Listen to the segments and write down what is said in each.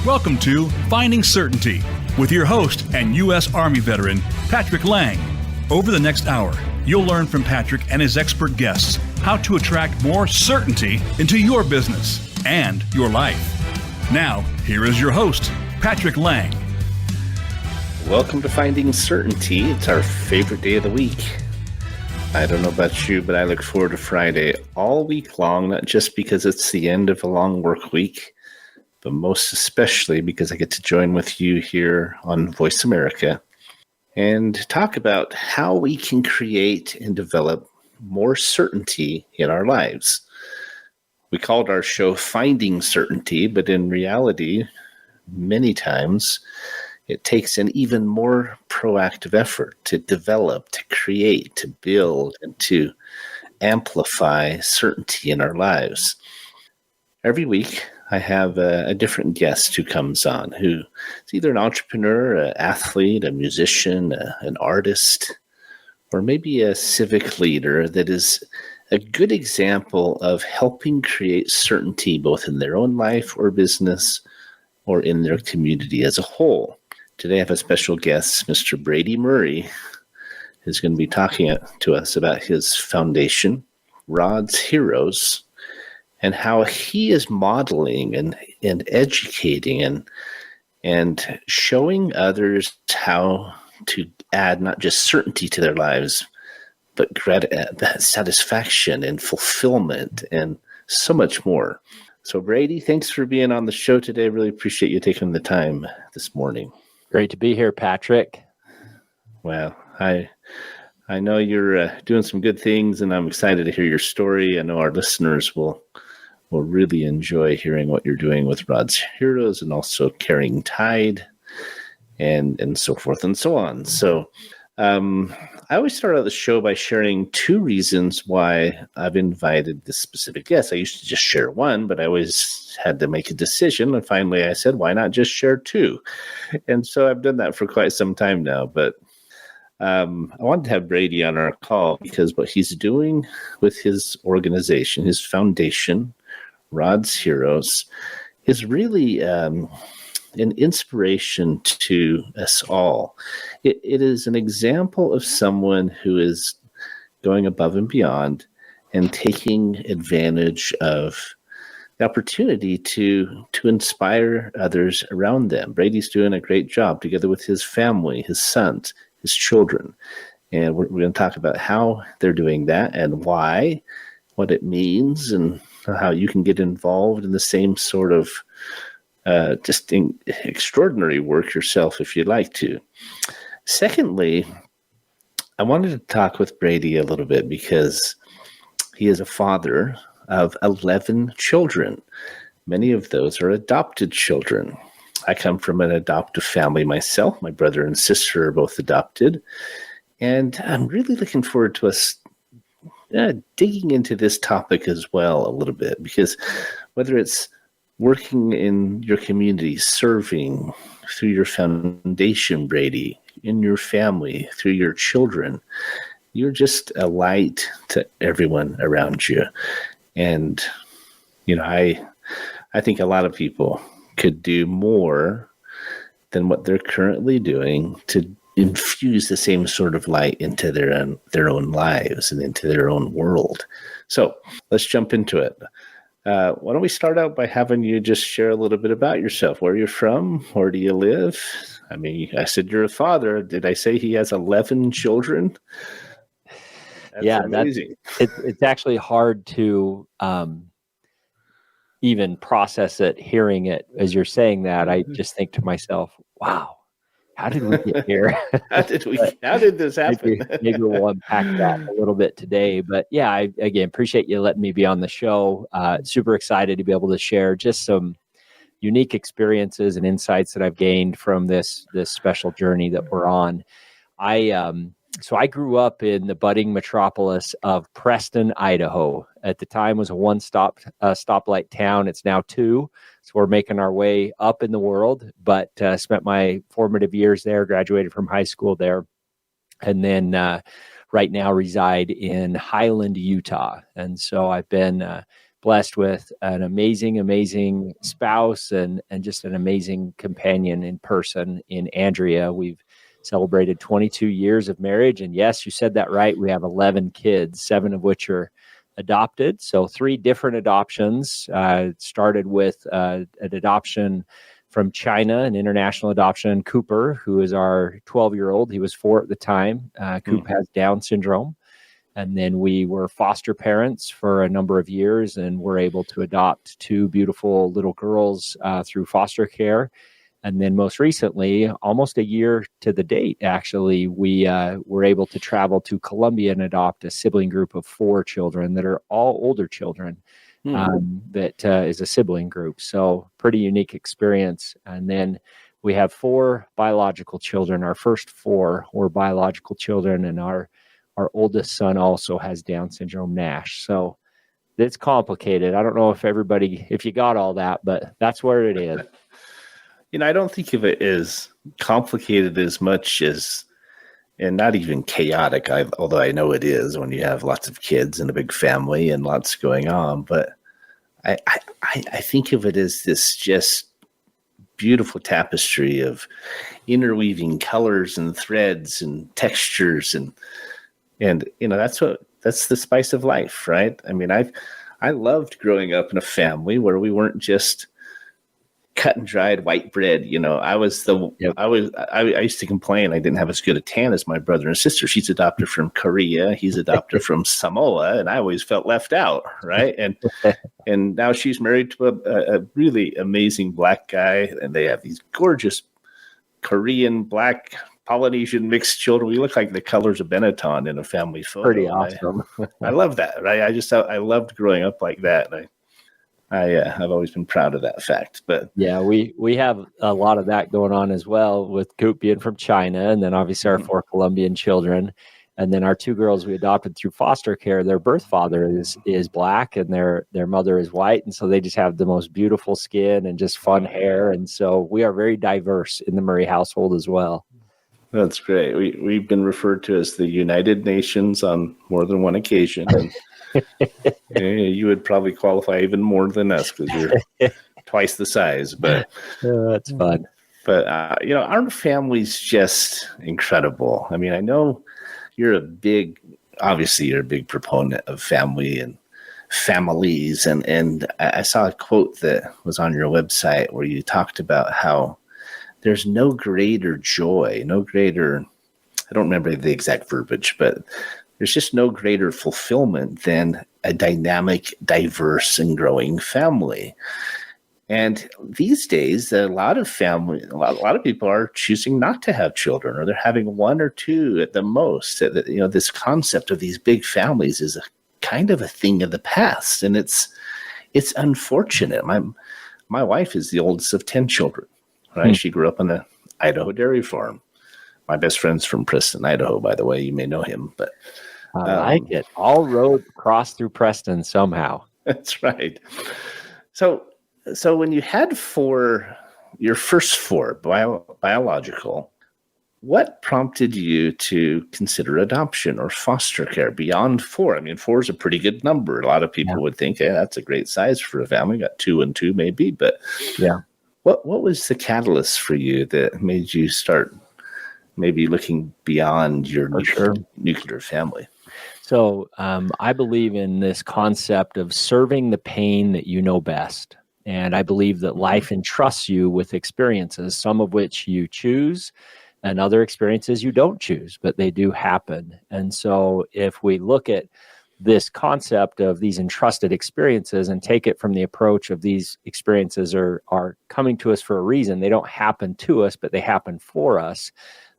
Welcome to Finding Certainty with your host and U.S. Army veteran, Patrick Laing. Over the next hour, you'll learn from Patrick and his expert guests how to attract more certainty into your business and your life. Now, here is your host, Patrick Laing. Welcome to Finding Certainty. It's our favorite day of the week. I don't know about you, but I look forward to Friday all week long, not just because it's the end of a long work week, but most especially because I get to join with you here on Voice America and talk about how we can create and develop more certainty in our lives. We called our show Finding Certainty, but in reality, many times it takes an even more proactive effort to develop, to create, to build, and to amplify certainty in our lives. Every week, I have a different guest who comes on, who is either an entrepreneur, an athlete, a musician, an artist, or maybe a civic leader that is a good example of helping create certainty both in their own life or business or in their community as a whole. Today I have a special guest, Mr. Brady Murray, who's going to be talking to us about his foundation, Rod's Heroes, and how he is modeling and educating and showing others how to add not just certainty to their lives, but satisfaction and fulfillment and so much more. So Brady, thanks for being on the show today. Really appreciate you taking the time this morning. Great to be here, Patrick. Well, I know you're doing some good things, and I'm excited to hear your story. I know our listeners will really enjoy hearing what you're doing with Rod's Heroes and also Carrying Tide and so forth and so on. So I always start out the show by sharing two reasons why I've invited this specific guest. I used to just share one, but I always had to make a decision. And finally I said, why not just share two? And so I've done that for quite some time now. But I wanted to have Brady on our call because what he's doing with his organization, his foundation, Rod's Heroes, is really an inspiration to us all. It is an example of someone who is going above and beyond and taking advantage of the opportunity to inspire others around them. Brady's doing a great job together with his family, his sons, his children. And we're going to talk about how they're doing that and why, what it means, and how you can get involved in the same sort of extraordinary work yourself if you'd like to. Secondly, I wanted to talk with Brady a little bit because he is a father of 11 children. Many of those are adopted children. I come from an adoptive family myself. My brother and sister are both adopted. And I'm really looking forward to us digging into this topic as well a little bit, because whether it's working in your community, serving through your foundation, Brady, in your family, through your children, you're just a light to everyone around you. And, I think a lot of people could do more than what they're currently doing to infuse the same sort of light into their own lives and into their own world. So let's jump into it. Why don't we start out by having you just share a little bit about yourself, where you're from, where do you live? I mean, I said you're a father. Did I say he has 11 children? That's amazing. It's actually hard to even process it, hearing it as you're saying that. I just think to myself, wow, how did we get here? How did this happen? maybe we'll unpack that a little bit today. But yeah, I again appreciate you letting me be on the show. Super excited to be able to share just some unique experiences and insights that I've gained from this special journey that we're on. So I grew up in the budding metropolis of Preston, Idaho. At the time, it was a stoplight town. It's now two. So we're making our way up in the world, but spent my formative years there, graduated from high school there, and then right now reside in Highland, Utah. And so I've been blessed with an amazing spouse and just an amazing companion in person in Andrea. We've celebrated 22 years of marriage. And yes, you said that right. We have 11 kids, 7 of which are adopted. So 3 different adoptions. Started with an adoption from China, an international adoption. Cooper, who is our 12-year-old, he was 4 at the time. Coop has Down syndrome. And then we were foster parents for a number of years and were able to adopt 2 beautiful little girls through foster care. And then most recently, almost a year to the date, actually, we were able to travel to Colombia and adopt a sibling group of 4 children that are all older children. That is a sibling group. So pretty unique experience. And then we have 4 biological children. Our first 4 were biological children, and our oldest son also has Down syndrome NASH. So it's complicated. I don't know if you got all that, but that's where it is. I don't think of it as complicated as much as, and not even chaotic, although I know it is when you have lots of kids and a big family and lots going on. But I think of it as this just beautiful tapestry of interweaving colors and threads and textures and that's the spice of life, right? I mean, I loved growing up in a family where we weren't just cut and dried white bread. I used to complain I didn't have as good a tan as my brother and sister. She's adopted from Korea. He's adopted from Samoa. And I always felt left out. Right. And now she's married to a really amazing Black guy. And they have these gorgeous Korean, Black, Polynesian mixed children. We look like the colors of Benetton in a family photo. Pretty awesome. I love that. Right. I loved growing up like that. And I've always been proud of that fact. But yeah, we have a lot of that going on as well, with Coop being from China, and then obviously our 4 Colombian children, and then our 2 girls we adopted through foster care. Their birth father is Black, and their mother is white, and so they just have the most beautiful skin and just fun hair, and so we are very diverse in the Murray household as well. That's great. We've been referred to as the United Nations on more than one occasion. And you would probably qualify even more than us because you're twice the size. But that's fun. But our family's just incredible. I mean, I know you're a big proponent of family and families, and I saw a quote that was on your website where you talked about how there's no greater joy, I don't remember the exact verbiage, but there's just no greater fulfillment than a dynamic, diverse, and growing family. And these days, a lot of people are choosing not to have children, or they're having 1 or 2 at the most. This concept of these big families is a kind of a thing of the past, and it's unfortunate. My wife is the oldest of 10 children. Right? She grew up on an Idaho dairy farm. My best friend's from Preston, Idaho, by the way. You may know him, but I like it. All roads cross through Preston somehow. That's right. So when you had your first 4 biological, what prompted you to consider adoption or foster care beyond 4? I mean, 4 is a pretty good number. A lot of people would think, hey, that's a great size for a family. Got 2 and 2 maybe, but yeah. What was the catalyst for you that made you start maybe looking beyond your nuclear family? So I believe in this concept of serving the pain that you know best. And I believe that life entrusts you with experiences, some of which you choose and other experiences you don't choose, but they do happen. And so if we look at this concept of these entrusted experiences and take it from the approach of these experiences are coming to us for a reason. They don't happen to us, but they happen for us.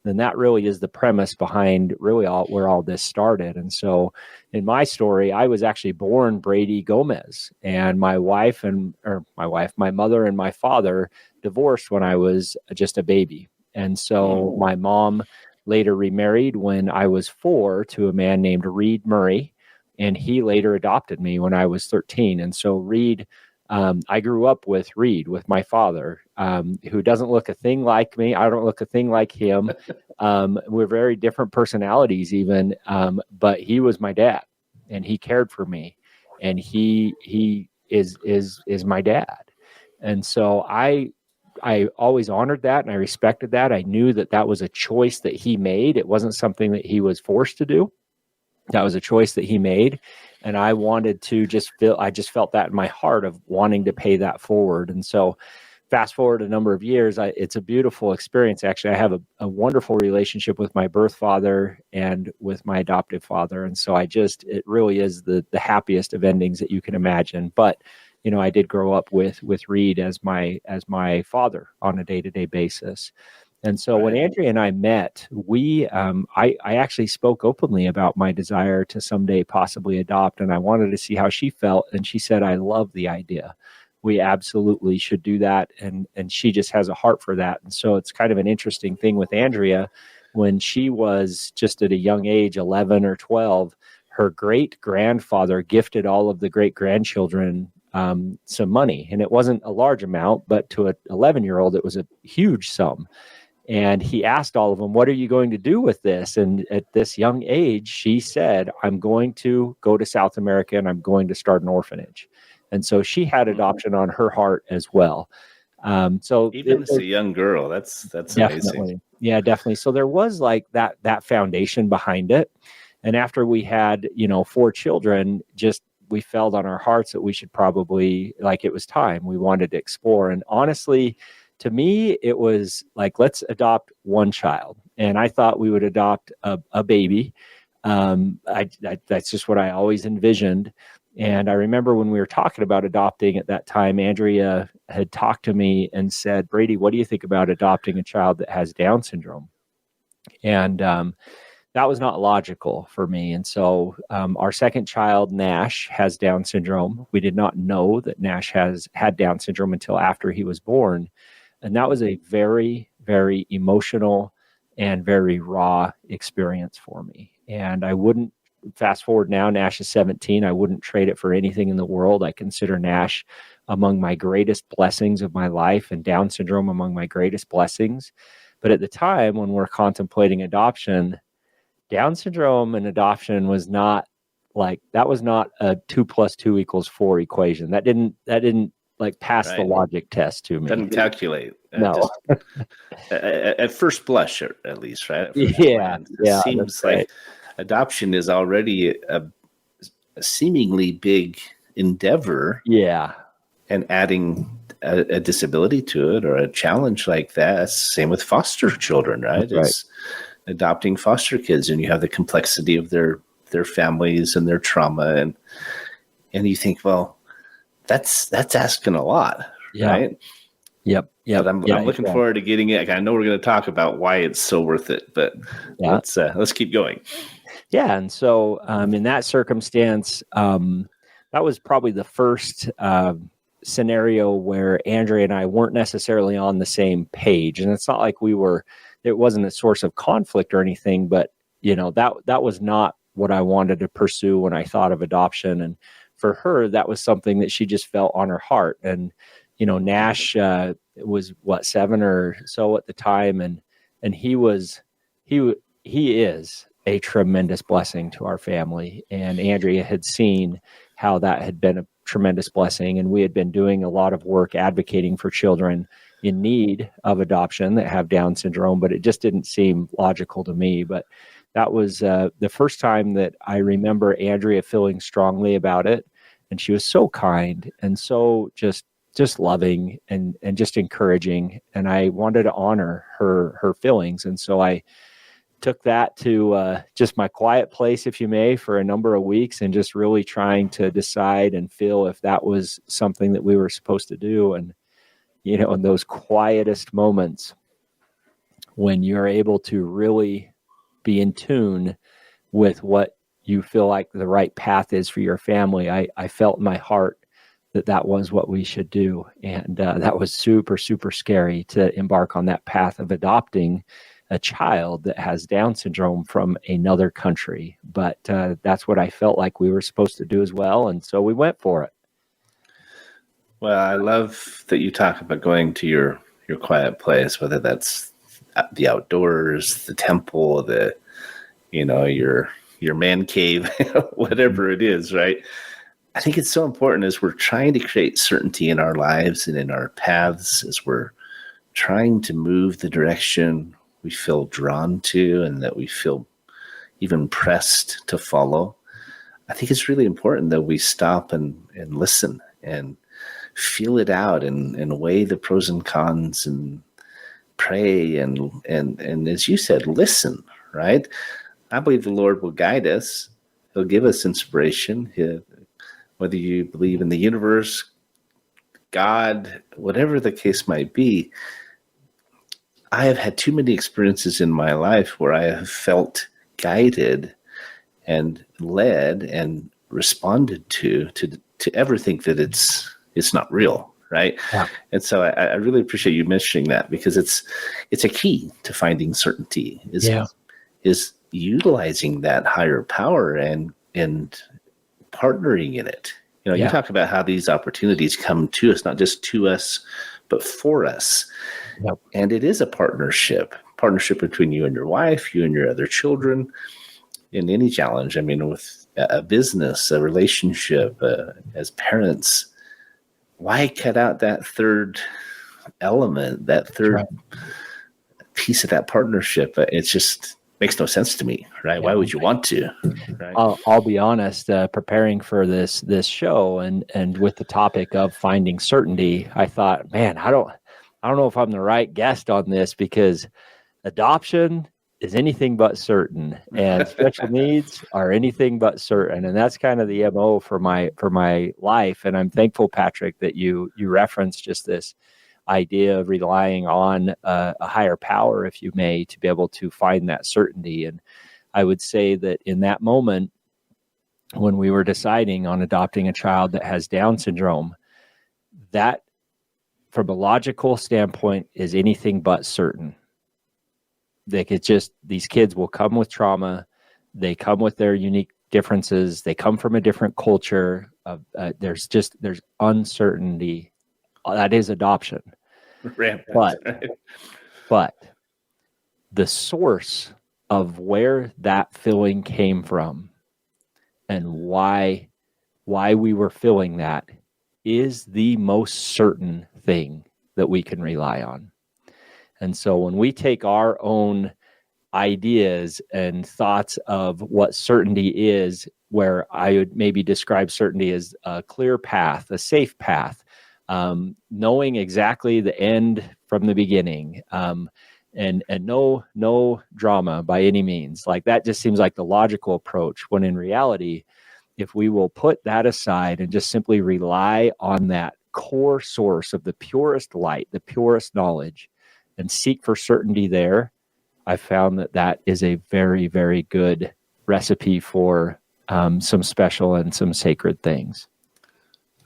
Then that really is the premise behind really where all this started. And so in my story, I was actually born Brady Gomez, and my mother and my father divorced when I was just a baby. And so my mom later remarried when I was 4 to a man named Reed Murray. And he later adopted me when I was 13. And so Reed, I grew up with Reed, with my father, who doesn't look a thing like me. I don't look a thing like him. We're very different personalities even, but he was my dad, and he cared for me. And he is my dad. And so I always honored that, and I respected that. I knew that was a choice that he made. It wasn't something that he was forced to do. That was a choice that he made. And I wanted to I just felt that in my heart of wanting to pay that forward. And so fast forward a number of years, it's a beautiful experience. Actually, I have a wonderful relationship with my birth father and with my adoptive father. And so it really is the happiest of endings that you can imagine. But I did grow up with Reed as my father on a day-to-day basis. And so when Andrea and I met, I actually spoke openly about my desire to someday possibly adopt, and I wanted to see how she felt. And she said, I love the idea. We absolutely should do that. And she just has a heart for that. And so it's kind of an interesting thing with Andrea. When she was just at a young age, 11 or 12, her great grandfather gifted all of the great grandchildren some money. And it wasn't a large amount, but to an 11-year-old, it was a huge sum. And he asked all of them, what are you going to do with this? And at this young age, she said, I'm going to go to South America and I'm going to start an orphanage. And so she had adoption on her heart as well. So even as a young girl, that's amazing. Yeah, definitely. So there was like that foundation behind it. And after we had, 4 children, we felt on our hearts that we should probably, it was time. We wanted to explore. And honestly, to me, it was like, let's adopt one child. And I thought we would adopt a baby. That's just what I always envisioned. And I remember when we were talking about adopting at that time, Andrea had talked to me and said, Brady, what do you think about adopting a child that has Down syndrome? And that was not logical for me. And so our second child, Nash, has Down syndrome. We did not know that Nash had Down syndrome until after he was born. And that was a very, very emotional and very raw experience for me. And I wouldn't, fast forward now, Nash is 17. I wouldn't trade it for anything in the world. I consider Nash among my greatest blessings of my life, and Down syndrome among my greatest blessings. But at the time when we're contemplating adoption, Down syndrome and adoption was not a 2 + 2 = 4 equation. That didn't pass the logic test to me. Doesn't calculate. No. At first blush, at least, right? It seems like adoption is already a seemingly big endeavor. Yeah. And adding a disability to it or a challenge like that, same with foster children, right? It's adopting foster kids, and you have the complexity of their families and their trauma, and you think, well, that's asking a lot, right? Yep. But I'm looking forward to getting it. I know we're going to talk about why it's so worth it, but let's keep going. Yeah, and so in that circumstance, that was probably the first scenario where Andrea and I weren't necessarily on the same page, and it's not like it wasn't a source of conflict or anything, but that was not what I wanted to pursue when I thought of adoption. And for her, that was something that she just felt on her heart. And Nash was 7 or so at the time, and he is a tremendous blessing to our family. And Andrea had seen how that had been a tremendous blessing, and we had been doing a lot of work advocating for children in need of adoption that have Down syndrome, but it just didn't seem logical to me. But that was the first time that I remember Andrea feeling strongly about it, and she was so kind and so just loving and just encouraging, and I wanted to honor her feelings. And so I took that to just my quiet place, if you may, for a number of weeks, and just really trying to decide and feel if that was something that we were supposed to do. And in those quietest moments when you're able to really be in tune with what you feel like the right path is for your family, I felt in my heart that was what we should do. And that was super, super scary to embark on that path of adopting a child that has Down syndrome from another country. But that's what I felt like we were supposed to do as well. And so we went for it. Well, I love that you talk about going to your quiet place, whether that's the outdoors, the temple, your man cave, whatever it is, right? I think it's so important as we're trying to create certainty in our lives and in our paths, as we're trying to move the direction we feel drawn to and that we feel even pressed to follow. I think it's really important that we stop and listen and feel it out and weigh the pros and cons and pray and as you said, listen, right? I believe the Lord will guide us. He'll give us inspiration. Whether you believe in the universe, God, whatever the case might be, I have had too many experiences in my life where I have felt guided and led and responded to ever think that it's not real, right? Yeah. And so I really appreciate you mentioning that, because it's a key to finding certainty is utilizing that higher power and partnering in it. You talk about how these opportunities come to us, not just to us, but for us. Yep. And it is a partnership between you and your wife, you and your other children in any challenge. I mean, with a business, a relationship, as parents, why cut out that third element, that third piece of that partnership? It just makes no sense to me, right? Yeah. Why would you want to? Right? I'll be honest, preparing for this show and with the topic of finding certainty, I thought, man, I don't know if I'm the right guest on this, because adoption is anything but certain, and special needs are anything but certain, and that's kind of the MO for my life. And I'm thankful, Patrick, that you referenced just this idea of relying on a higher power, if you may, to be able to find that certainty. And I would say that in that moment, when we were deciding on adopting a child that has Down syndrome, that, from a logical standpoint, is anything but certain. Like, it's just, these kids will come with trauma. They come with their unique differences. They come from a different culture. There's uncertainty. That is adoption. But the source of where that feeling came from and why we were feeling that is the most certain thing that we can rely on. And so when we take our own ideas and thoughts of what certainty is, where I would maybe describe certainty as a clear path, a safe path, knowing exactly the end from the beginning, and no drama by any means. Like, that just seems like the logical approach, when in reality, if we will put that aside and just simply rely on that core source of the purest light, the purest knowledge, and seek for certainty there, I found that is a very, very good recipe for some special and some sacred things.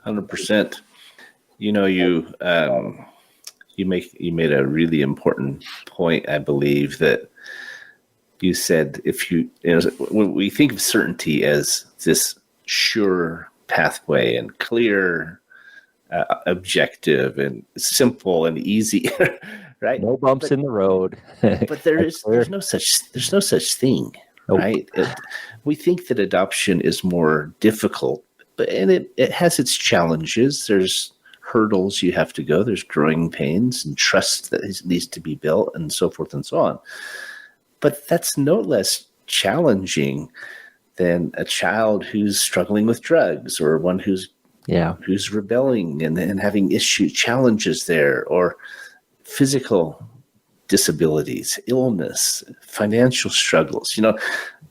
100%. You made a really important point, I believe, that you said, when we think of certainty as this sure pathway and clear, objective and simple and easy, right? No bumps in the road. But there's no such thing, nope. Right? We think that adoption is more difficult, and it has its challenges. There's hurdles you have to go. There's growing pains and trust that needs to be built, and so forth and so on. But that's no less challenging than a child who's struggling with drugs, or one who's rebelling and having challenges there, or physical disabilities, illness, financial struggles.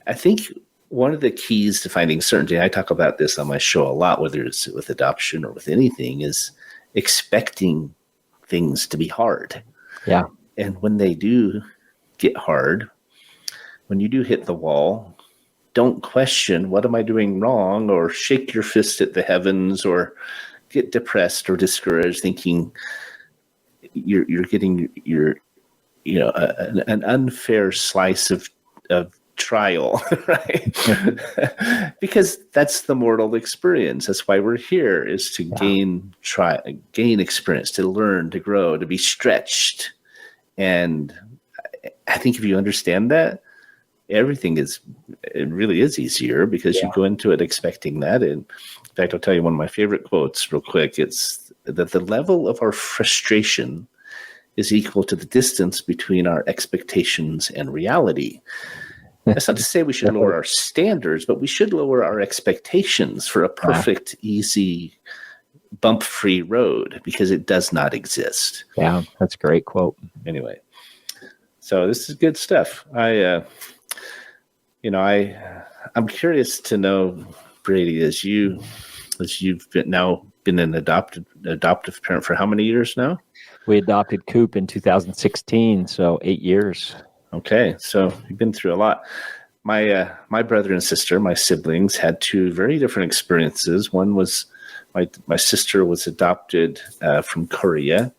I think one of the keys to finding certainty, and I talk about this on my show a lot, whether it's with adoption or with anything, is expecting things to be hard. Yeah. And when they do get hard, when you do hit the wall, don't question, what am I doing wrong? Or shake your fist at the heavens, or get depressed or discouraged, thinking you're getting an unfair slice of trial, right? Because that's the mortal experience. That's why we're here, is to gain experience, to learn, to grow, to be stretched. And I think if you understand that, it really is easier, because you go into it expecting that. And In fact, I'll tell you one of my favorite quotes real quick. It's that the level of our frustration is equal to the distance between our expectations and reality. That's not to say we should lower our standards, but we should lower our expectations for a perfect, easy, bump-free road, because it does not exist. Yeah, that's a great quote. Anyway, so this is good stuff. I'm curious to know, Brady, as you've been an adoptive parent for how many years now? We adopted Coop in 2016, so 8 years. Okay, so you've been through a lot. My brother and sister, my siblings, had two very different experiences. One was my sister was adopted from Korea,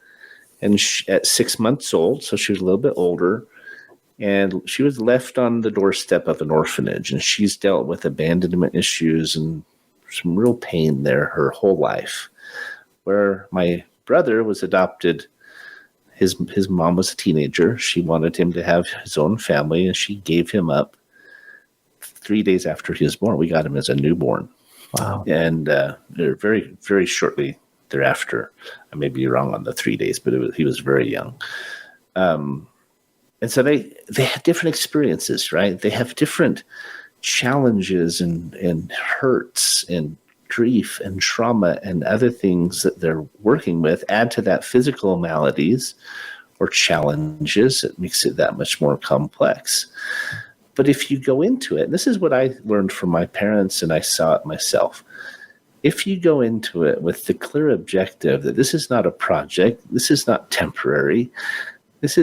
and at 6 months old, so she was a little bit older, and she was left on the doorstep of an orphanage, and she's dealt with abandonment issues and some real pain there her whole life. Where my brother was adopted, his mom was a teenager. She wanted him to have his own family, and she gave him up 3 days after he was born. We got him as a newborn. Wow. And very, very shortly thereafter, I may be wrong on the 3 days, but he was very young. And so they have different experiences, right? They have different challenges and hurts and grief and trauma and other things that they're working with. Add to that physical maladies or challenges, it makes it that much more complex. But if you go into it, and this is what I learned from my parents, and I saw it myself. If you go into it with the clear objective that this is not a project, this is not temporary, it's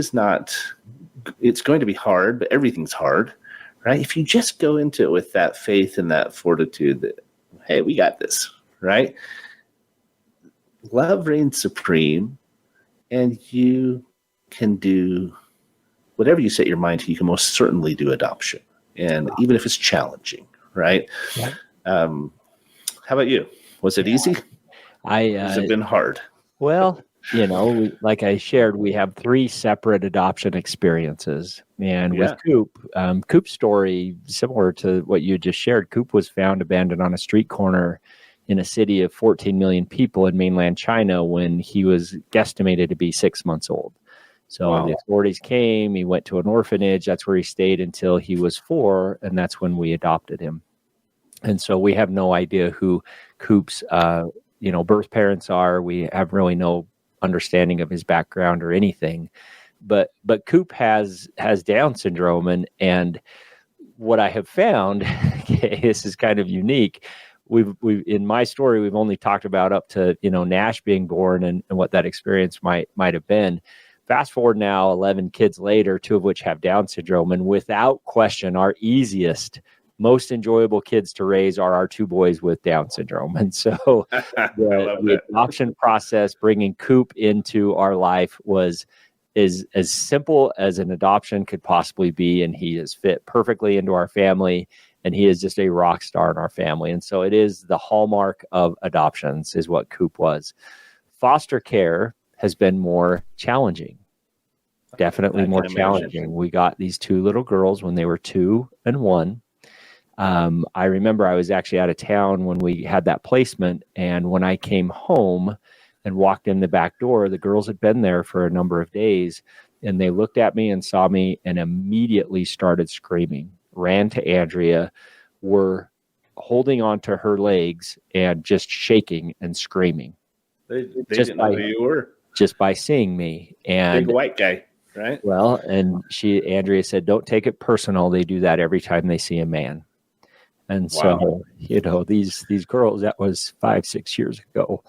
going to be hard, but everything's hard, right? If you just go into it with that faith and that fortitude that, hey, we got this, right? Love reigns supreme, and you can do whatever you set your mind to. You can most certainly do adoption, and even if it's challenging, right? Yeah. How about you? Was it easy? Has it been hard? Well, like I shared, we have 3 separate adoption experiences. And with Coop, Coop's story, similar to what you just shared, Coop was found abandoned on a street corner in a city of 14 million people in mainland China when he was guesstimated to be 6 months old. So the authorities came, he went to an orphanage. That's where he stayed until he was 4, and that's when we adopted him. And so we have no idea who Coop's birth parents are. We have really no understanding of his background or anything. But Coop has Down syndrome, and what I have found, this is kind of unique. We've in my story, we've only talked about up to Nash being born and what that experience might have been. Fast forward now, 11 kids later, 2 of which have Down syndrome, and without question, our easiest, most enjoyable kids to raise are our 2 boys with Down syndrome. And so the adoption process, bringing Coop into our life, is as simple as an adoption could possibly be, and he has fit perfectly into our family, and he is just a rock star in our family. And so it is the hallmark of adoptions is what Coop was. Foster care has been more challenging. Definitely more challenging. We got these 2 little girls when they were 2 and 1. I remember I was actually out of town when we had that placement, and when I came home and walked in the back door, the girls had been there for a number of days, and they looked at me and saw me and immediately started screaming, ran to Andrea, were holding onto her legs and just shaking and screaming. They didn't know who you were. Just by seeing me. And big white guy, right? Well, and Andrea said, don't take it personal. They do that every time they see a man. And so, these girls, that was 5-6 years ago.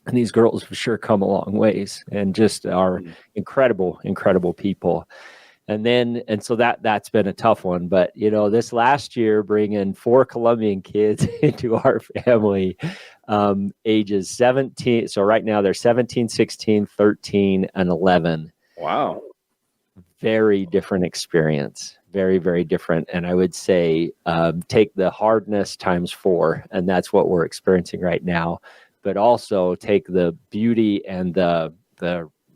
And these girls have sure come a long ways and just are incredible, incredible people. And so that's been a tough one. But, this last year, bringing 4 Colombian kids into our family, ages 17. So right now they're 17, 16, 13, and 11. Wow. Very different experience. Very, very different. And I would say take the hardness times 4, and that's what we're experiencing right now. But also take the beauty and the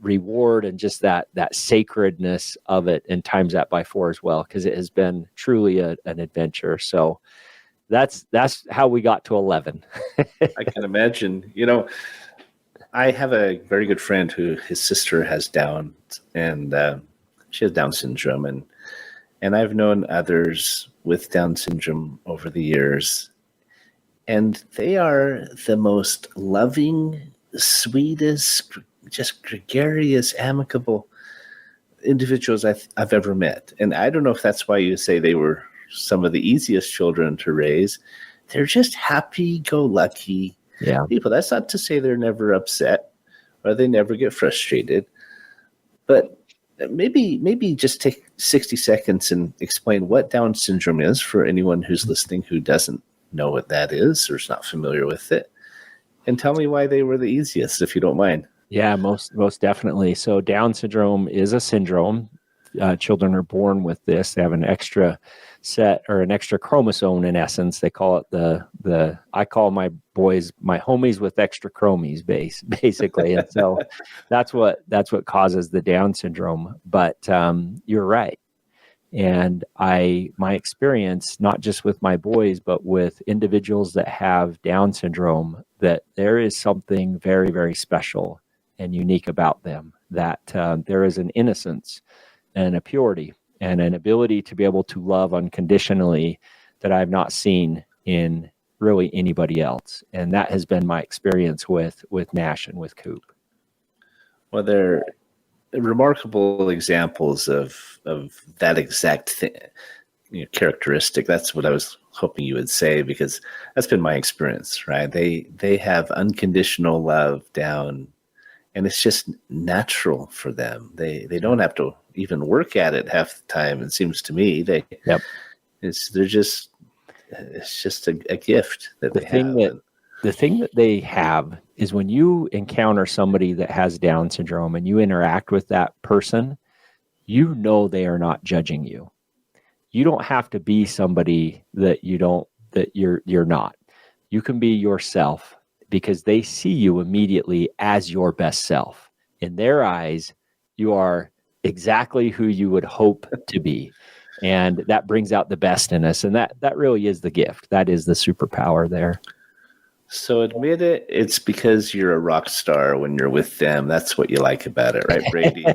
reward and just that sacredness of it and times that by 4 as well, because it has been truly an adventure. So that's how we got to 11. I can imagine. I have a very good friend who his sister has Down, and she has Down syndrome, and I've known others with Down syndrome over the years, and they are the most loving, sweetest, just gregarious, amicable individuals I've ever met. And I don't know if that's why you say they were some of the easiest children to raise. They're just happy-go-lucky people. That's not to say they're never upset or they never get frustrated. But maybe just take 60 seconds and explain what Down syndrome is for anyone who's listening who doesn't know what that is or is not familiar with it. And tell me why they were the easiest, if you don't mind. Yeah, most definitely. So Down syndrome is a syndrome. Children are born with this. They have an extra set or an extra chromosome in essence. They call it I call my boys my homies with extra chromies basically. And so that's what causes the Down syndrome. But you're right. And my experience, not just with my boys, but with individuals that have Down syndrome, that there is something very, very special and unique about them, that there is an innocence and a purity and an ability to be able to love unconditionally that I've not seen in really anybody else. And that has been my experience with Nash and with Coop. Well, they're remarkable examples of that exact thing, characteristic. That's what I was hoping you would say, because that's been my experience, right? They have unconditional love Down, and it's just natural for them. They don't have to even work at it half the time. It seems to me it's just a gift that they have. The thing that they have is when you encounter somebody that has Down syndrome and you interact with that person, they are not judging you. You don't have to be somebody that you're not. You can be yourself because they see you immediately as your best self. In their eyes, you are exactly who you would hope to be. And that brings out the best in us. And that really is the gift. That is the superpower there. So admit it, it's because you're a rock star when you're with them. That's what you like about it, right, Brady?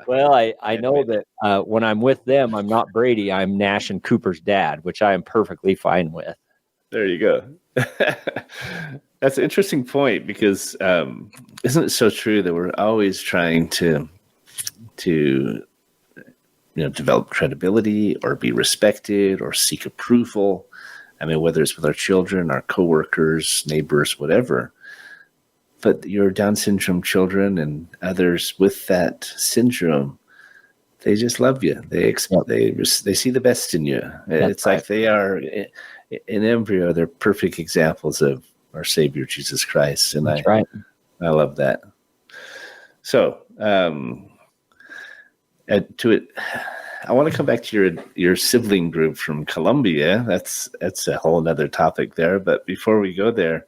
Well, I know that when I'm with them, I'm not Brady. I'm Nash and Cooper's dad, which I am perfectly fine with. There you go. That's an interesting point, because isn't it so true that we're always trying to develop credibility or be respected or seek approval? I mean, whether it's with our children, our coworkers, neighbors, whatever. But your Down syndrome children and others with that syndrome, they just love you. They see the best in you. It's like they are in embryo. They're perfect examples of our Savior Jesus Christ, and I love that. So, I want to come back to your sibling group from Colombia. That's a whole other topic there. But before we go there,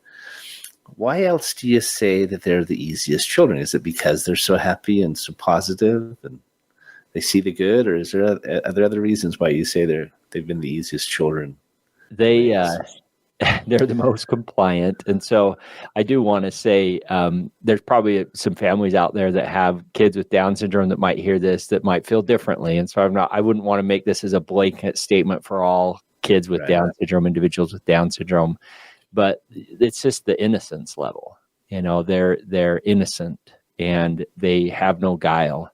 why else do you say that they're the easiest children? Is it because they're so happy and so positive and they see the good, or are there other reasons why you say they've been the easiest children? They're the most compliant. And so I do want to say there's probably some families out there that have kids with Down syndrome that might hear this, that might feel differently. And so I wouldn't want to make this as a blanket statement for all kids with Down syndrome, individuals with Down syndrome, but it's just the innocence level. They're innocent and they have no guile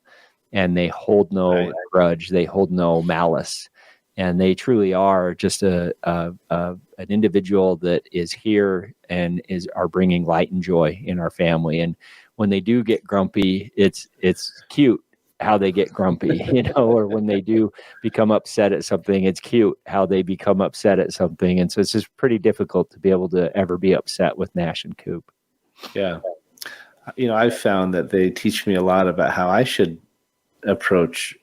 and they hold no grudge. They hold no malice. And they truly are just an individual that is here and are bringing light and joy in our family. And when they do get grumpy, it's cute how they get grumpy, or when they do become upset at something, it's cute how they become upset at something. And so it's just pretty difficult to be able to ever be upset with Nash and Coop. Yeah. I've found that they teach me a lot about how I should approach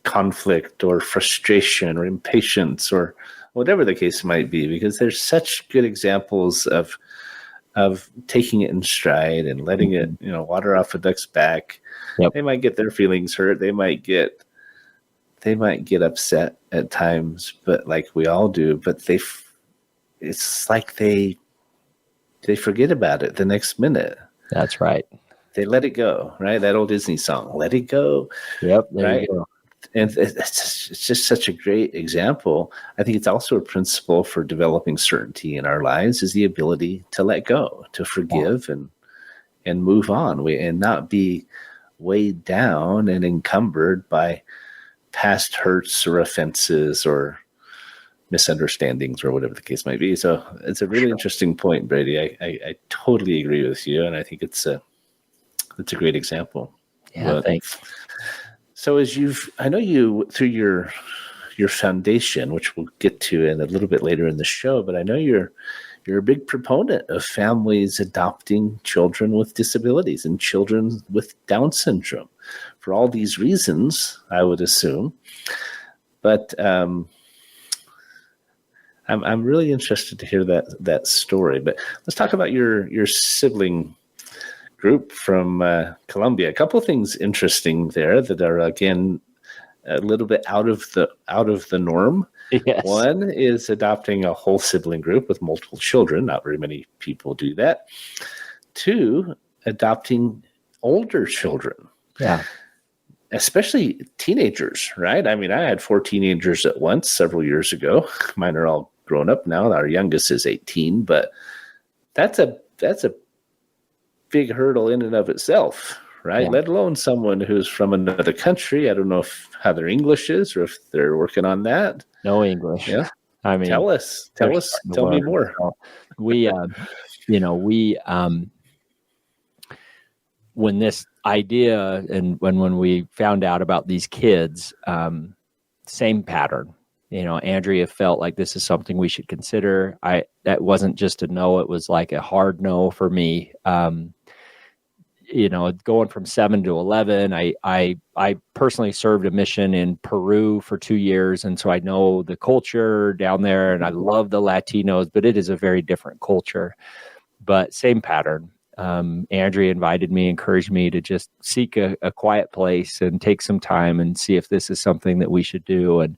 conflict or frustration or impatience or whatever the case might be, because there's such good examples of taking it in stride and letting it, water off a duck's back. Yep. They might get their feelings hurt. They might get upset at times, but like we all do, but it's like they forget about it the next minute. That's right. They let it go, right? That old Disney song, "Let It Go." Yep. There right? you go. And it's just such a great example. I think it's also a principle for developing certainty in our lives is the ability to let go, to forgive and move on and not be weighed down and encumbered by past hurts or offenses or misunderstandings or whatever the case might be. So it's a really interesting point, Brady. I totally agree with you. And I think it's a great example. Yeah, But, thanks. so I know you through your foundation, which we'll get to in a little bit later in the show, but I know you're a big proponent of families adopting children with disabilities and children with Down syndrome for all these reasons, I would assume. But I'm really interested to hear that story. But let's talk about your sibling group from Colombia. A couple of things interesting there that are, again, a little bit out of the norm. Yes. One is adopting a whole sibling group with multiple children. Not very many people do that. Two, adopting older children. Yeah. Especially teenagers, right? I mean, I had 4 teenagers at once several years ago. Mine are all grown up now. Our youngest is 18, but that's a big hurdle in and of itself, right? Yeah. Let alone someone who's from another country. I don't know how their English is or if they're working on that. No English. Yeah. I mean, tell me more. So we, when this idea and when we found out about these kids, same pattern. Andrea felt like this is something we should consider. That wasn't just a no; it was like a hard no for me. Going from 7 to 11, I personally served a mission in Peru for 2 years, and so I know the culture down there, and I love the Latinos, but it is a very different culture. But same pattern. Andrea encouraged me to just seek a quiet place and take some time and see if this is something that we should do. And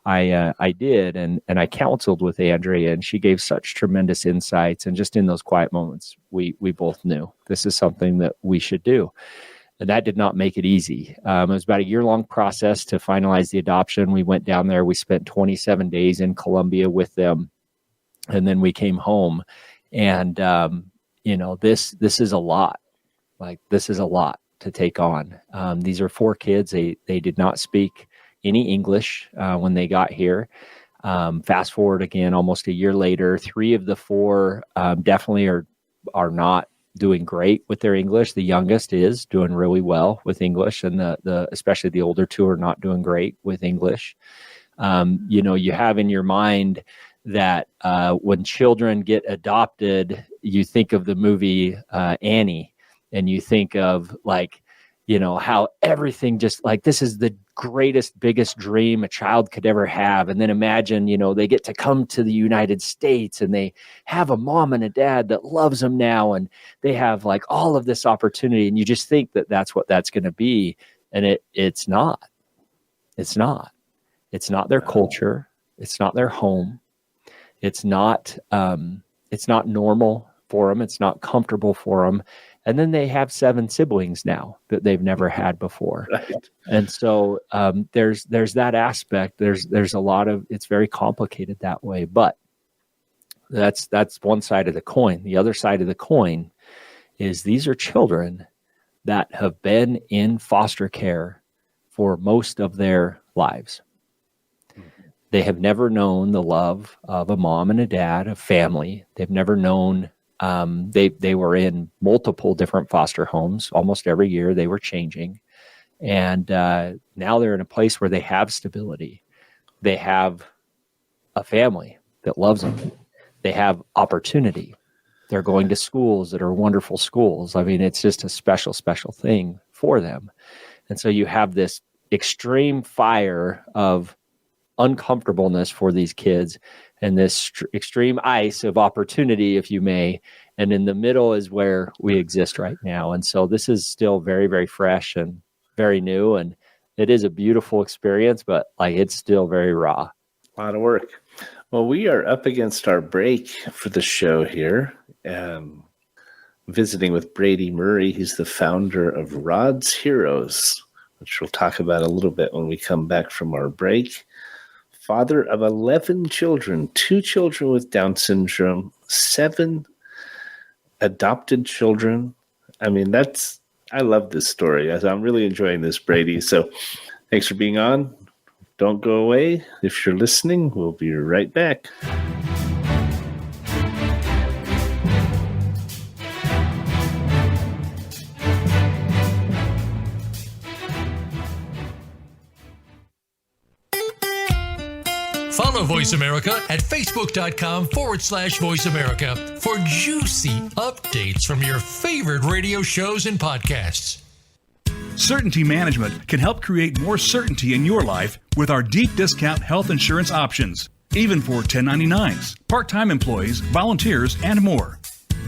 I did, and I counseled with Andrea, and she gave such tremendous insights. And just in those quiet moments, we both knew this is something that we should do. And that did not make it easy. It was about a year-long process to finalize the adoption. We went down there. We spent 27 days in Colombia with them, and then we came home. And this is a lot. Like, this is a lot to take on. These are 4 kids. They did not speak any English when they got here. Fast forward again, almost a year later, 3 of the 4 definitely are not doing great with their English. The youngest is doing really well with English, and the especially the older 2 are not doing great with English. You have in your mind that when children get adopted, you think of the movie Annie, and you think of how everything just like this is the greatest, biggest dream a child could ever have. And then imagine, they get to come to the United States and they have a mom and a dad that loves them now. And they have like all of this opportunity. And you just think that that's what that's going to be. And it's not. It's not. It's not their culture. It's not their home. It's not normal for them. It's not comfortable for them. And then they have 7 siblings now that they've never had before. Right. And so there's that aspect. There's a lot of, it's very complicated that way, but that's one side of the coin. The other side of the coin is these are children that have been in foster care for most of their lives. They have never known the love of a mom and a dad, a family. They've never known. They were in multiple different foster homes. Almost every year they were changing. And now they're in a place where they have stability. They have a family that loves them. They have opportunity. They're going to schools that are wonderful schools. I mean, it's just a special, special thing for them. And so you have this extreme fire of uncomfortableness for these kids and this extreme ice of opportunity, if you may. And in the middle is where we exist right now. And so this is still very, very fresh and very new. And it is a beautiful experience, but it's still very raw. A lot of work. Well, we are up against our break for the show here. Visiting with Brady Murray. He's the founder of Rod's Heroes, which we'll talk about a little bit when we come back from our break. Father of 11 children, 2 children with Down syndrome, 7 adopted children. I mean, I love this story. I'm really enjoying this, Brady. So thanks for being on. Don't go away. If you're listening, we'll be right back. Follow Voice America at facebook.com/Voice America for juicy updates from your favorite radio shows and podcasts. Certainty Management can help create more certainty in your life with our deep discount health insurance options, even for 1099s, part-time employees, volunteers, and more.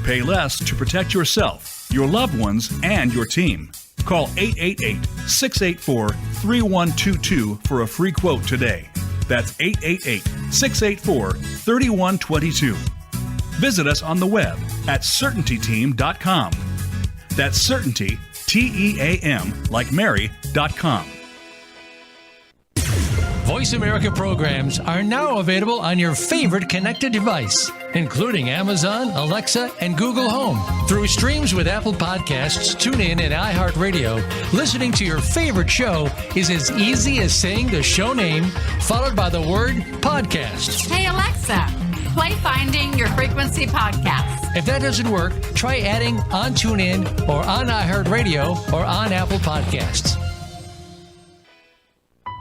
Pay less to protect yourself, your loved ones, and your team. Call 888-684-3122 for a free quote today. That's 888-684-3122. Visit us on the web at CertaintyTeam.com. That's Certainty, TEAM, like Mary.com. Voice America programs are now available on your favorite connected device, including Amazon, Alexa, and Google Home. Through streams with Apple Podcasts, TuneIn, and iHeartRadio, listening to your favorite show is as easy as saying the show name followed by the word podcast. Hey, Alexa, play Finding Your Frequency podcast. If that doesn't work, try adding on TuneIn or on iHeartRadio or on Apple Podcasts.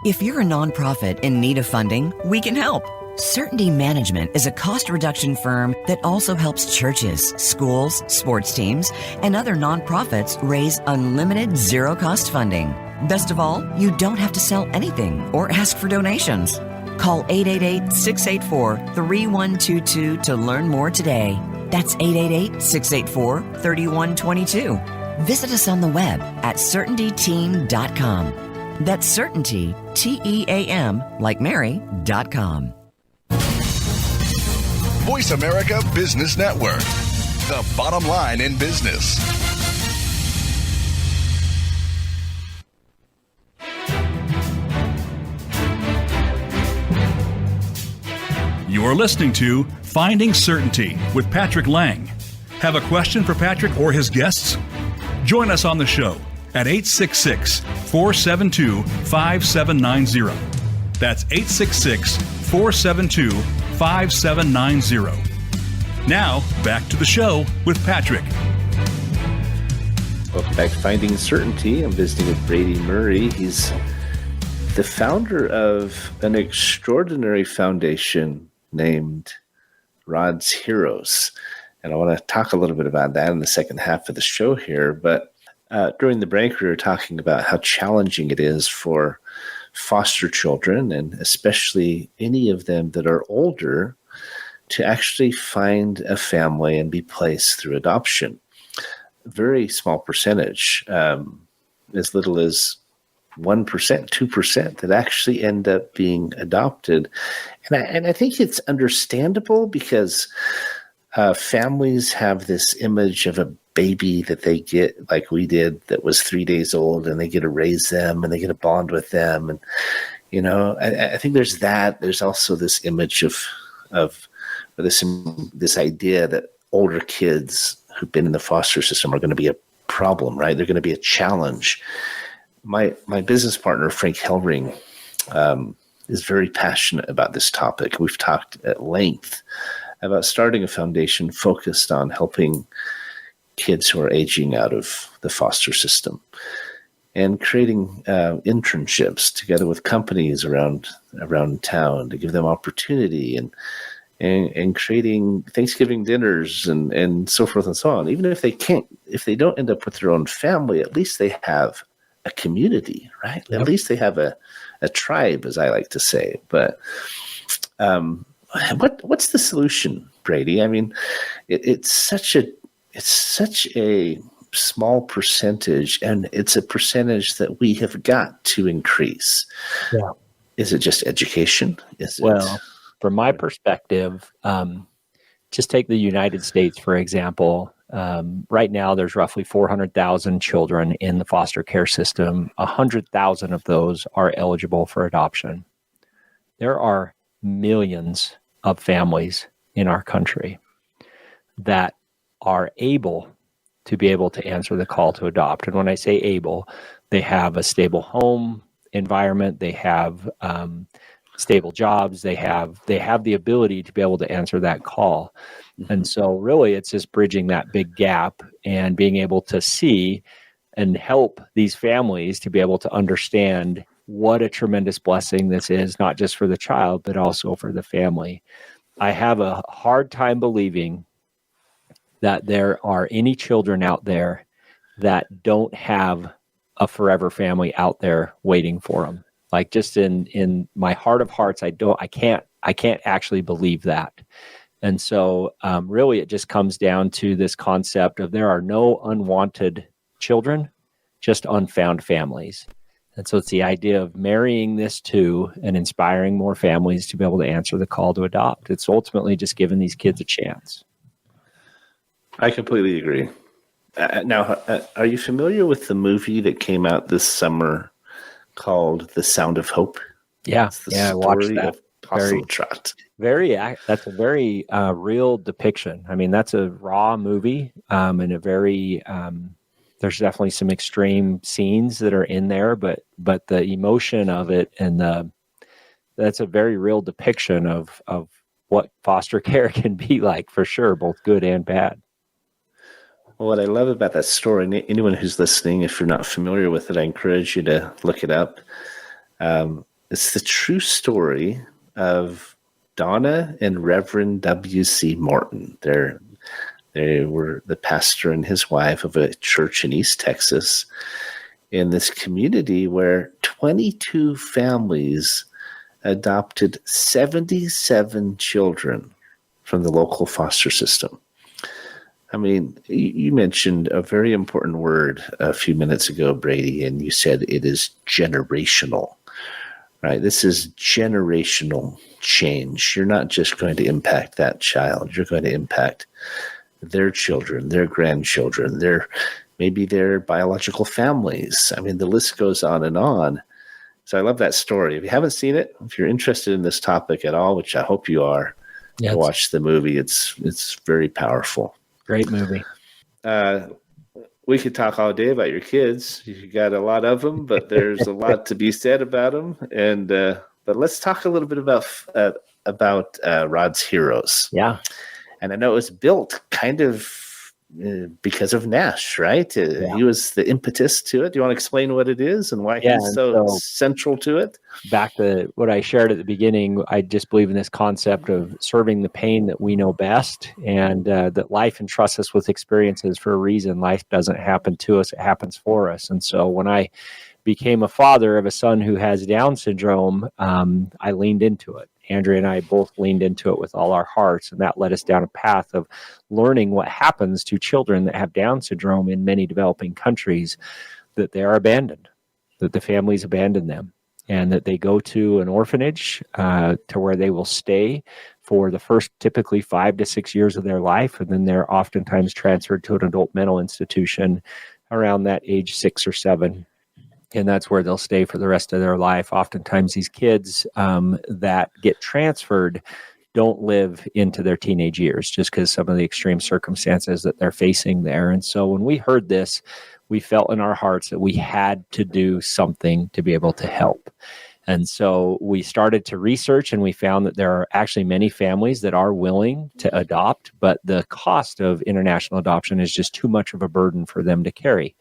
If you're a nonprofit in need of funding, we can help. Certainty Management is a cost reduction firm that also helps churches, schools, sports teams, and other nonprofits raise unlimited zero-cost funding. Best of all, you don't have to sell anything or ask for donations. Call 888-684-3122 to learn more today. That's 888-684-3122. Visit us on the web at CertaintyTeam.com. That's Certainty, TEAM, like Mary.com. Voice America Business Network, the bottom line in business. You are listening to Finding Certainty with Patrick Laing. Have a question for Patrick or his guests? Join us on the show at 866-472-5790. That's 866-472-5790. Now, back to the show with Patrick. Welcome back to Finding Certainty. I'm visiting with Brady Murray. He's the founder of an extraordinary foundation named Rod's Heroes. And I want to talk a little bit about that in the second half of the show here. But during the break, we were talking about how challenging it is for foster children, and especially any of them that are older, to actually find a family and be placed through adoption. A very small percentage, as little as 1%, 2% that actually end up being adopted. And I think it's understandable because families have this image of a baby that they get, like we did, that was 3 days old, and they get to raise them and they get to bond with them. And, you know, I think there's that. There's also this image of this idea that older kids who've been in the foster system are going to be a problem, right? They're going to be a challenge. My business partner, Frank Hellring, is very passionate about this topic. We've talked at length about starting a foundation focused on helping kids who are aging out of the foster system and creating internships together with companies around town to give them opportunity, and creating Thanksgiving dinners and so forth and so on. Even if they don't end up with their own family, at least they have a community, right? Yep. At least they have a tribe, as I like to say. But what's the solution, Brady? I mean, it's such a small percentage, and it's a percentage that we have got to increase. Yeah. Is it just education? from my perspective, just take the United States, for example. Right now, there's roughly 400,000 children in the foster care system. 100,000 of those are eligible for adoption. There are millions of families in our country that are able to answer the call to adopt. And when I say able, they have a stable home environment, they have stable jobs, they have the ability to be able to answer that call. And so really it's just bridging that big gap and being able to see and help these families to be able to understand what a tremendous blessing this is, not just for the child, but also for the family. I have a hard time believing that there are any children out there that don't have a forever family out there waiting for them. Like, just in my heart of hearts, I can't actually believe that. And so really it just comes down to this concept of there are no unwanted children, just unfound families. And so it's the idea of marrying this to and inspiring more families to be able to answer the call to adopt. It's ultimately just giving these kids a chance. I completely agree. Now, are you familiar with the movie that came out this summer called The Sound of Hope? Yeah, it's the I watched story that. of Possum Trot. That's a very real depiction. I mean, that's a raw movie, and a very there's definitely some extreme scenes that are in there, but the emotion of it and that's a very real depiction of what foster care can be like, for sure, both good and bad. Well, what I love about that story, and anyone who's listening, if you're not familiar with it, I encourage you to look it up. It's the true story of Donna and Reverend W.C. Morton. They were the pastor and his wife of a church in East Texas, in this community where 22 families adopted 77 children from the local foster system. I mean, you mentioned a very important word a few minutes ago, Brady, and you said it is generational, right? This is generational change. You're not just going to impact that child. You're going to impact their children, their grandchildren, maybe their biological families. I mean, the list goes on and on. So I love that story. If you haven't seen it, if you're interested in this topic at all, which I hope you are, watch the movie. It's very powerful. Great movie. We could talk all day about your kids. You got a lot of them, but there's a lot to be said about them. And but let's talk a little bit about Rod's Heroes. Yeah. And I know it was built kind of because of Nash, right? He was the impetus to it. Do you want to explain what it is and why he's so central to it? Back to what I shared at the beginning, I just believe in this concept of serving the pain that we know best, and that life entrusts us with experiences for a reason. Life doesn't happen to us, it happens for us. And so when I became a father of a son who has Down syndrome, I leaned into it. Andrea and I both leaned into it with all our hearts, and that led us down a path of learning what happens to children that have Down syndrome in many developing countries, that they are abandoned, that the families abandon them, and that they go to an orphanage to where they will stay for the first typically 5 to 6 years of their life, and then they're oftentimes transferred to an adult mental institution around that age 6 or 7. And that's where they'll stay for the rest of their life. Oftentimes these kids that get transferred don't live into their teenage years just because some of the extreme circumstances that they're facing there. And so when we heard this, we felt in our hearts that we had to do something to be able to help. And so we started to research, and we found that there are actually many families that are willing to adopt, but the cost of international adoption is just too much of a burden for them to carry.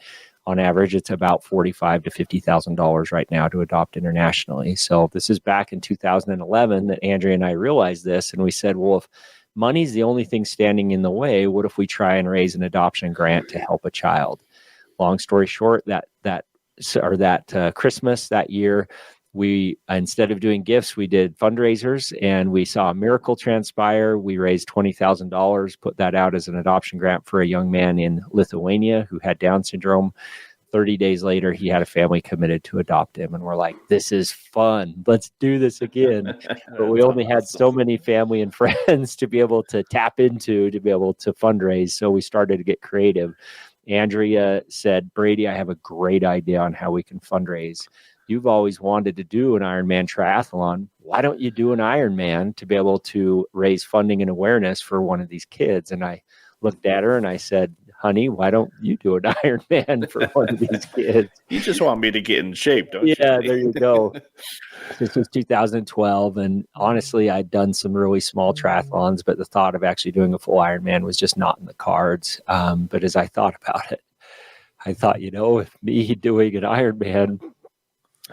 On average, it's about $45,000 to $50,000 right now to adopt internationally. So this is back in 2011 that Andrea and I realized this, and we said, well, if money's the only thing standing in the way, what if we try and raise an adoption grant to help a child? Long story short, that Christmas that year, we, instead of doing gifts, we did fundraisers, and we saw a miracle transpire. We raised $20,000, put that out as an adoption grant for a young man in Lithuania who had Down syndrome. 30 days later, he had a family committed to adopt him. And we're like, this is fun. Let's do this again. But we only had so many family and friends to be able to tap into, to be able to fundraise. So we started to get creative. Andrea said, Brady, I have a great idea on how we can fundraise. You've always wanted to do an Ironman triathlon. Why don't you do an Ironman to be able to raise funding and awareness for one of these kids? And I looked at her and I said, honey, why don't you do an Ironman for one of these kids? You just want me to get in shape, don't you? Yeah, there you go. This was 2012. And honestly, I'd done some really small triathlons, but the thought of actually doing a full Ironman was just not in the cards. But as I thought about it, I thought, if me doing an Ironman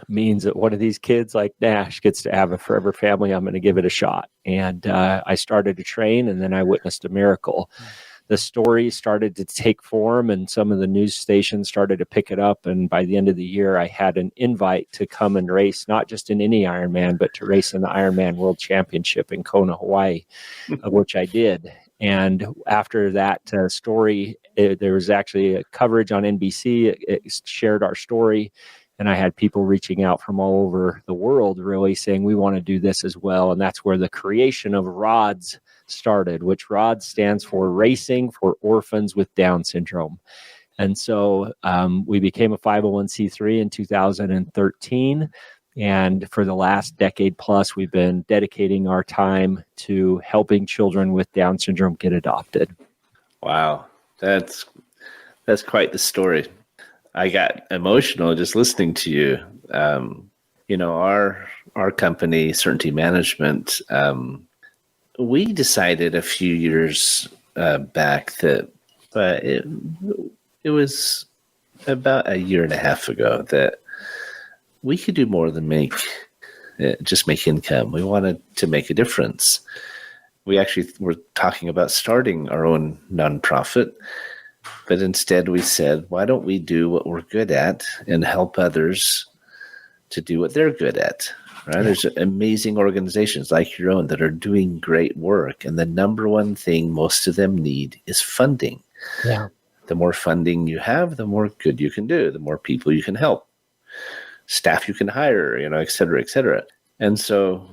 means that one of these kids like Nash gets to have a forever family, I'm going to give it a shot. And I started to train, and then I witnessed a miracle. The story started to take form, and some of the news stations started to pick it up. And by the end of the year, I had an invite to come and race, not just in any Ironman, but to race in the Ironman World Championship in Kona, Hawaii, which I did. And after that story, there was actually a coverage on NBC. It shared our story. And I had people reaching out from all over the world, really saying, we want to do this as well. And that's where the creation of RODS started, which RODS stands for Racing for Orphans with Down Syndrome. And so we became a 501c3 in 2013. And for the last decade plus, we've been dedicating our time to helping children with Down syndrome get adopted. Wow. That's quite the story. I got emotional just listening to you. Our company, Certainty Management, we decided a few years back that, it was about a year and a half ago, that we could do more than just make income. We wanted to make a difference. We actually were talking about starting our own nonprofit. But instead we said, why don't we do what we're good at and help others to do what they're good at, right? Yeah. There's amazing organizations like your own that are doing great work. And the number one thing most of them need is funding. Yeah. The more funding you have, the more good you can do, the more people you can help, staff you can hire, et cetera, et cetera. And so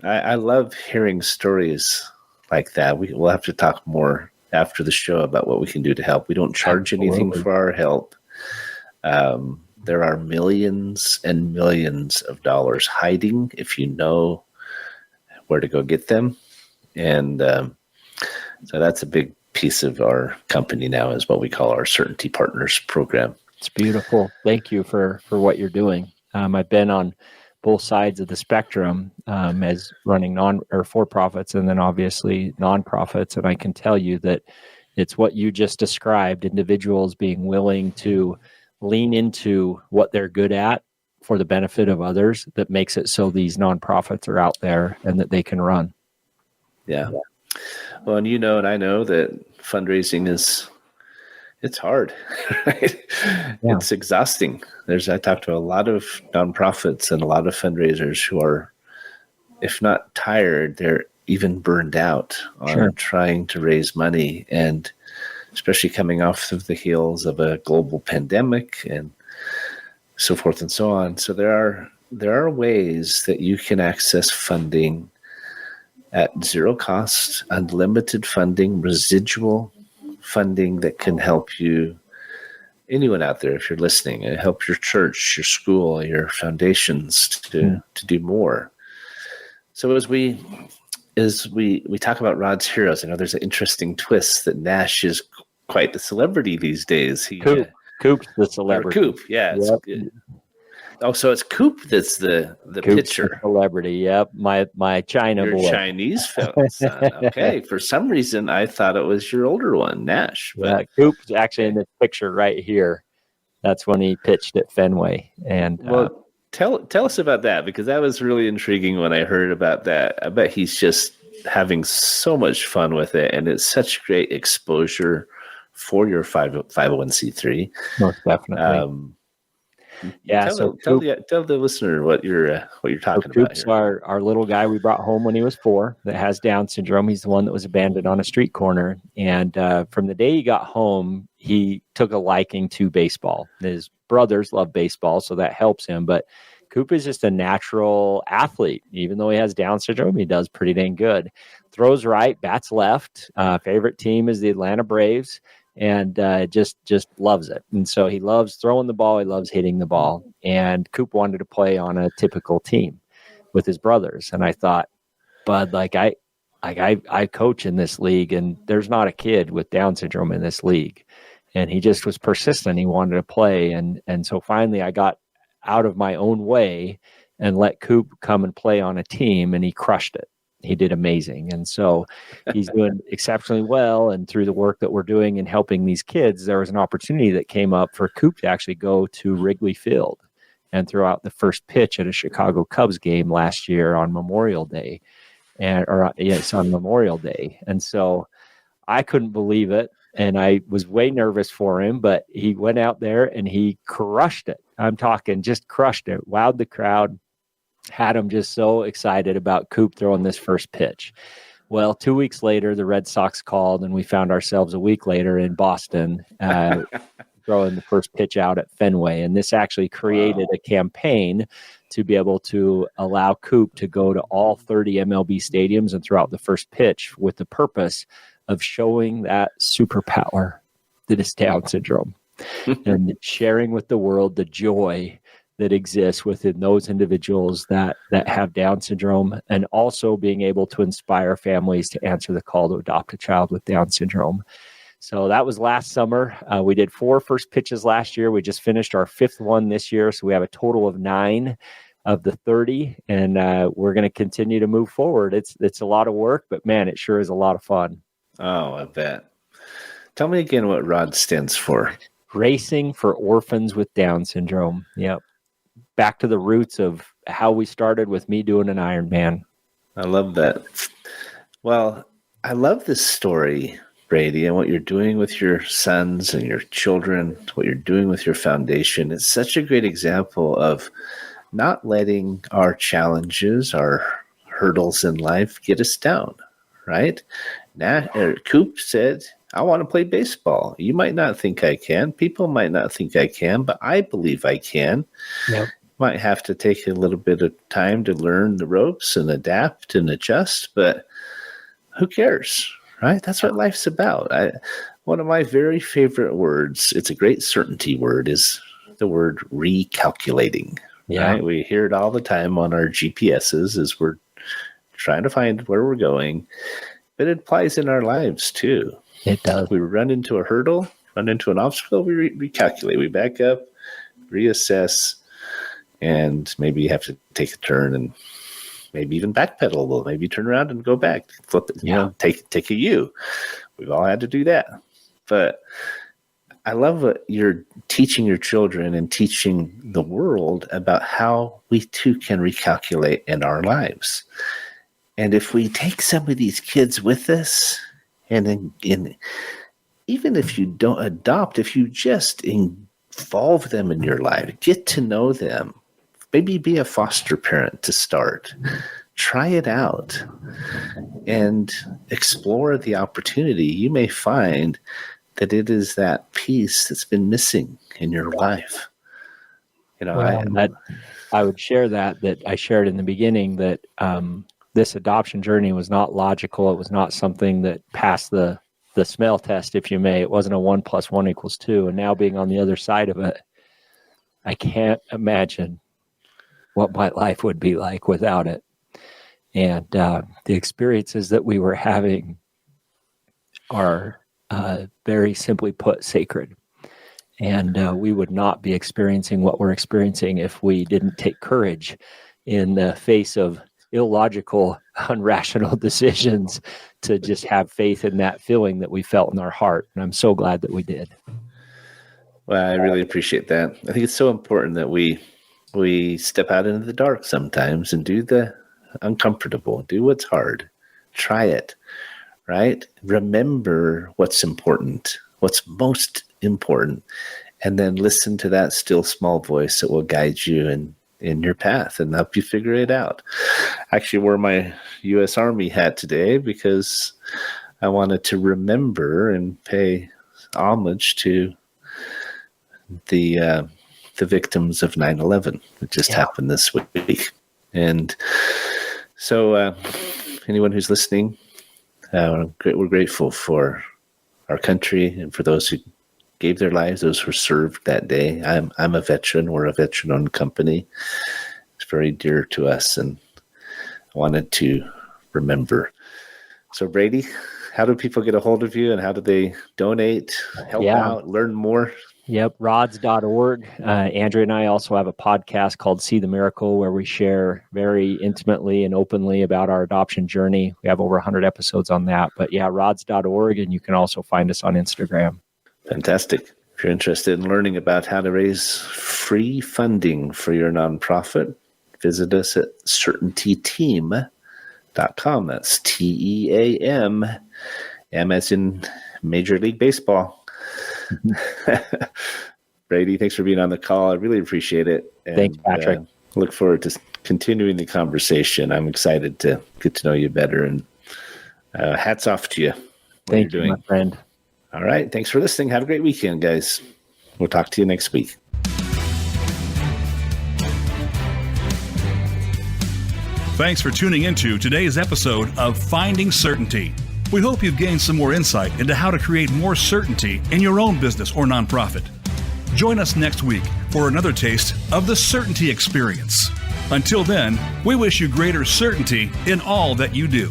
I love hearing stories like that. We'll have to talk more after the show about what we can do to help. We don't charge anything for our help. There are millions and millions of dollars hiding if you know where to go get them. And so that's a big piece of our company now, is what we call our Certainty Partners program. It's beautiful. Thank you for what you're doing. I've been on both sides of the spectrum as running for-profits and then obviously nonprofits. And I can tell you that it's what you just described, individuals being willing to lean into what they're good at for the benefit of others, that makes it so these nonprofits are out there and that they can run. Yeah. Well, and and I know that fundraising it's hard, right? Yeah. It's exhausting. I talked to a lot of nonprofits and a lot of fundraisers who are, if not tired, they're even burned out on trying to raise money, and especially coming off of the heels of a global pandemic and so forth and so on. So there are ways that you can access funding at zero cost, unlimited funding, residual funding that can help you, anyone out there, if you're listening, help your church, your school, your foundations to do more. So as we talk about Rod's Heroes, I know there's an interesting twist that Nash is quite the celebrity these days. Coop's the celebrity. Coop, yeah. Yep. Oh, so it's Coop that's the pitcher. The celebrity, yep. My China your boy. Chinese son. Okay. For some reason, I thought it was your older one, Nash. But Coop's actually in this picture right here. That's when he pitched at Fenway. And tell us about that, because that was really intriguing when I heard about that. I bet he's just having so much fun with it, and it's such great exposure for your 501c3. Most definitely. Yeah, tell the listener what you're talking about. Coop's our little guy we brought home when he was 4 that has Down syndrome. He's the one that was abandoned on a street corner, and from the day he got home, he took a liking to baseball. His brothers love baseball, so that helps him. But Coop is just a natural athlete. Even though he has Down syndrome, he does pretty dang good. Throws right, bats left. Favorite team is the Atlanta Braves, and just loves it. And so he loves throwing the ball. He loves hitting the ball. And Coop wanted to play on a typical team with his brothers. And I thought, Bud, I coach in this league, and there's not a kid with Down syndrome in this league. And he just was persistent. He wanted to play. And so finally I got out of my own way and let Coop come and play on a team, and he crushed it. He did amazing. And so he's doing exceptionally well. And through the work that we're doing and helping these kids, there was an opportunity that came up for Coop to actually go to Wrigley Field and throw out the first pitch at a Chicago Cubs game last year on Memorial Day. On Memorial Day. And so I couldn't believe it. And I was way nervous for him, but he went out there and he crushed it. I'm talking just crushed it, wowed the crowd, had him just so excited about Coop throwing this first pitch. Well, 2 weeks later, the Red Sox called, and we found ourselves a week later in Boston throwing the first pitch out at Fenway. And this actually created a campaign to be able to allow Coop to go to all 30 MLB stadiums and throw out the first pitch, with the purpose of showing that superpower that is Down syndrome and sharing with the world the joy that exists within those individuals that have Down syndrome, and also being able to inspire families to answer the call to adopt a child with Down syndrome. So that was last summer. We did 4 first pitches last year. We just finished our 5th one this year. So we have a total of 9 of the 30, and we're going to continue to move forward. It's a lot of work, but man, it sure is a lot of fun. Oh, I bet. Tell me again what ROD stands for. Racing for Orphans with Down syndrome. Yep. Back to the roots of how we started with me doing an Ironman. I love that. Well, I love this story, Brady, and what you're doing with your sons and your children, what you're doing with your foundation. It's such a great example of not letting our challenges, our hurdles in life get us down, right? Now, Coop said, I want to play baseball. You might not think I can. People might not think I can, but I believe I can. Yep. Might have to take a little bit of time to learn the ropes and adapt and adjust, but who cares, right? That's what life's about. One of my very favorite words, it's a great certainty word, is the word recalculating. Yeah. Right? We hear it all the time on our GPSs as we're trying to find where we're going, but it applies in our lives too. It does. We run into a hurdle, run into an obstacle, we recalculate, we back up, reassess, and maybe you have to take a turn and maybe even backpedal a little, maybe turn around and go back, flip it, take a U. We've all had to do that. But I love what you're teaching your children and teaching the world about how we too can recalculate in our lives. And if we take some of these kids with us, and even if you don't adopt, if you just involve them in your life, get to know them, maybe be a foster parent to start, try it out, and explore the opportunity, you may find that it is that piece that's been missing in your life. You know, I would share that I shared in the beginning, that this adoption journey was not logical. It was not something that passed the smell test, if you may. It wasn't a 1 + 1 = 2. And now being on the other side of it, I can't imagine what my life would be like without it. And the experiences that we were having are very simply put sacred. And we would not be experiencing what we're experiencing if we didn't take courage in the face of illogical, unrational decisions to just have faith in that feeling that we felt in our heart. And I'm so glad that we did. Well, I really appreciate that. I think it's so important that we step out into the dark sometimes and do the uncomfortable, do what's hard, try it, right? Remember what's important, what's most important, and then listen to that still small voice that will guide you in your path and help you figure it out. I actually wore my U.S. Army hat today because I wanted to remember and pay homage to the victims of 9/11. It just happened this week. And so anyone who's listening, we're grateful for our country and for those who gave their lives, those who served that day. I'm a veteran. We're a veteran-owned company. It's very dear to us, and I wanted to remember. So, Brady, how do people get a hold of you, and how do they donate, help out, learn more? Yep, rods.org. Andrea and I also have a podcast called See the Miracle, where we share very intimately and openly about our adoption journey. We have over 100 episodes on that. But yeah, rods.org, and you can also find us on Instagram. Fantastic. If you're interested in learning about how to raise free funding for your nonprofit, visit us at certaintyteam.com. That's TEAM, M as in Major League Baseball. Brady, thanks for being on the call. I really appreciate it. And, thanks, Patrick. Look forward to continuing the conversation. I'm excited to get to know you better, and hats off to you. Thank you, my friend. All right. Thanks for listening. Have a great weekend, guys. We'll talk to you next week. Thanks for tuning into today's episode of Finding Certainty. We hope you've gained some more insight into how to create more certainty in your own business or nonprofit. Join us next week for another taste of the Certainty Experience. Until then, we wish you greater certainty in all that you do.